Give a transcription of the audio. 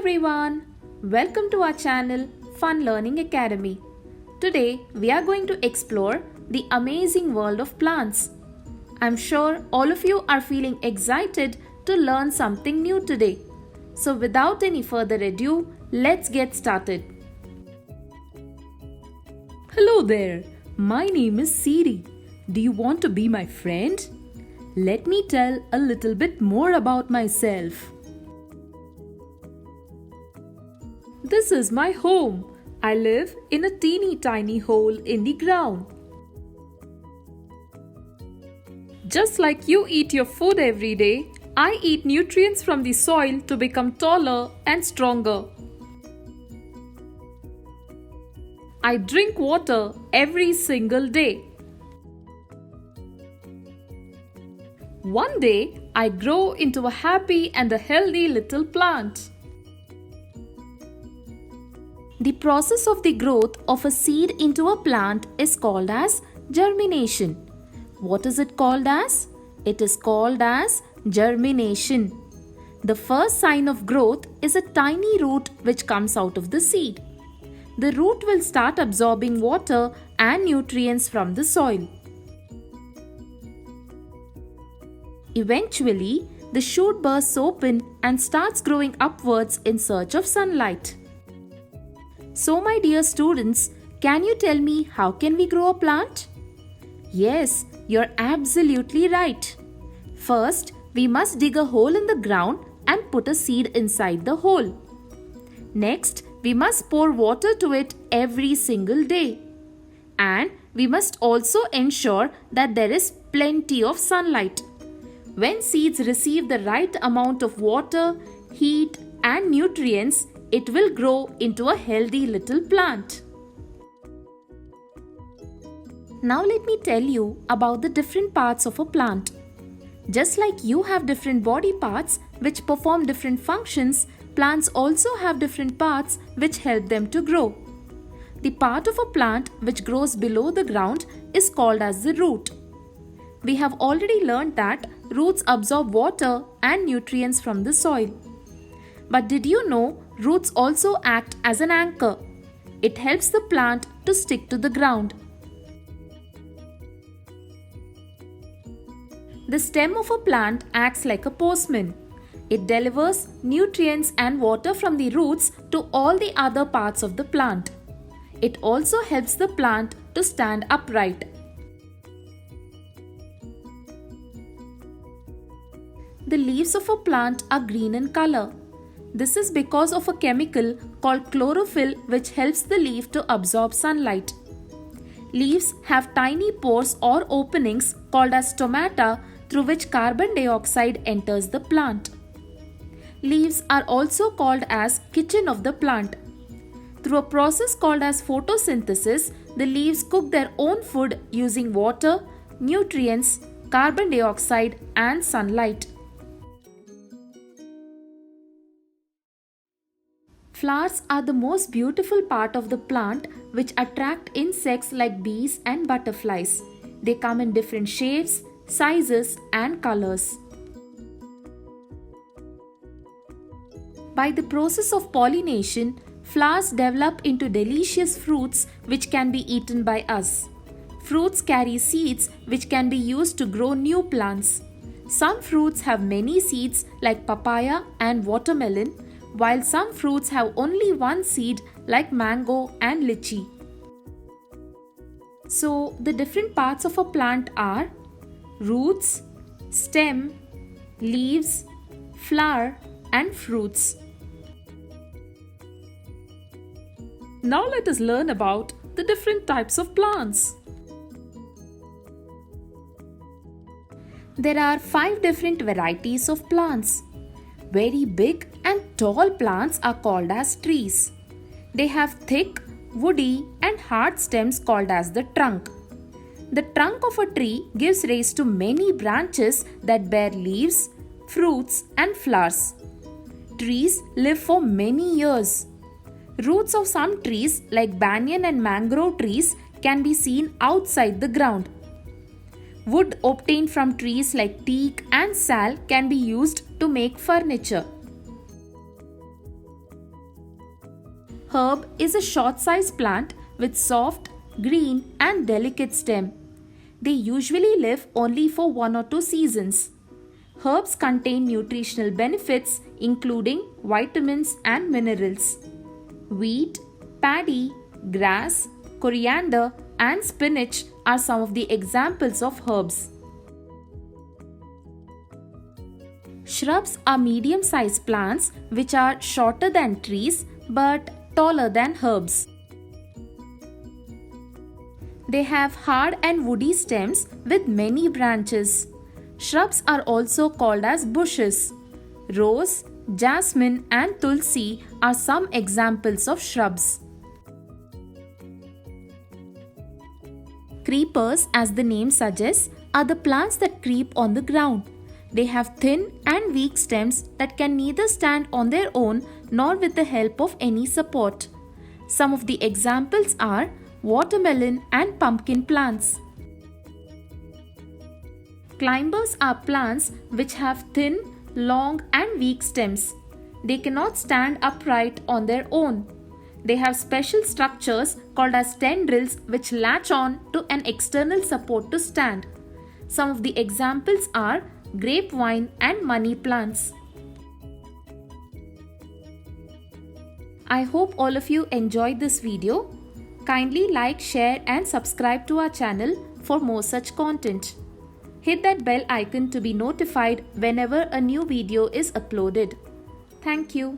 everyone, welcome to our channel Fun Learning Academy. Today we are going to explore the amazing world of plants. I'm sure all of you are feeling excited to learn something new today. So without any further ado, let's get started. Hello there, my name is Siri. Do you want to be my friend? Let me tell a little bit more about myself. This is my home. I live in a teeny tiny hole in the ground. Just like you eat your food every day, I eat nutrients from the soil to become taller and stronger. I drink water every single day. One day, I grow into a happy and a healthy little plant. The process of the growth of a seed into a plant is called as germination. What is it called as? It is called as germination. The first sign of growth is a tiny root which comes out of the seed. The root will start absorbing water and nutrients from the soil. Eventually, the shoot bursts open and starts growing upwards in search of sunlight. So my dear students, can you tell me how can we grow a plant? Yes, you're absolutely right. First, we must dig a hole in the ground and put a seed inside the hole. Next, we must pour water to it every single day. And we must also ensure that there is plenty of sunlight. When seeds receive the right amount of water, heat and nutrients, it will grow into a healthy little plant. Now let me tell you about the different parts of a plant. Just like you have different body parts which perform different functions, plants also have different parts which help them to grow. The part of a plant which grows below the ground is called as the root. We have already learned that roots absorb water and nutrients from the soil. But did you know roots also act as an anchor? It helps the plant to stick to the ground. The stem of a plant acts like a postman. It delivers nutrients and water from the roots to all the other parts of the plant. It also helps the plant to stand upright. The leaves of a plant are green in color. This is because of a chemical called chlorophyll which helps the leaf to absorb sunlight. Leaves have tiny pores or openings called as stomata through which carbon dioxide enters the plant. Leaves are also called as kitchen of the plant. Through a process called as photosynthesis, the leaves cook their own food using water, nutrients, carbon dioxide and sunlight. Flowers are the most beautiful part of the plant which attract insects like bees and butterflies. They come in different shapes, sizes and colors. By the process of pollination, flowers develop into delicious fruits which can be eaten by us. Fruits carry seeds which can be used to grow new plants. Some fruits have many seeds like papaya and watermelon, while some fruits have only one seed like mango and lychee. So, the different parts of a plant are roots, stem, leaves, flower and fruits. Now let us learn about the different types of plants. There are 5 different varieties of plants. Very big and tall plants are called as trees. They have thick, woody and hard stems called as the trunk. The trunk of a tree gives rise to many branches that bear leaves, fruits and flowers. Trees live for many years. Roots of some trees like banyan and mangrove trees can be seen outside the ground. Wood obtained from trees like teak and sal can be used to make furniture. Herb is a short-sized plant with soft, green and delicate stem. They usually live only for 1 or 2 seasons. Herbs contain nutritional benefits including vitamins and minerals. Wheat, paddy, grass, coriander and spinach are some of the examples of herbs. Shrubs are medium-sized plants which are shorter than trees but taller than herbs. They have hard and woody stems with many branches. Shrubs are also called as bushes. Rose, jasmine and tulsi are some examples of shrubs. Creepers, as the name suggests, are the plants that creep on the ground. They have thin and weak stems that can neither stand on their own nor with the help of any support. Some of the examples are watermelon and pumpkin plants. Climbers are plants which have thin, long and weak stems. They cannot stand upright on their own. They have special structures called as tendrils which latch on to an external support to stand. Some of the examples are grapevine and money plants. I hope all of you enjoyed this video. Kindly like, share and subscribe to our channel for more such content. Hit that bell icon to be notified whenever a new video is uploaded. Thank you.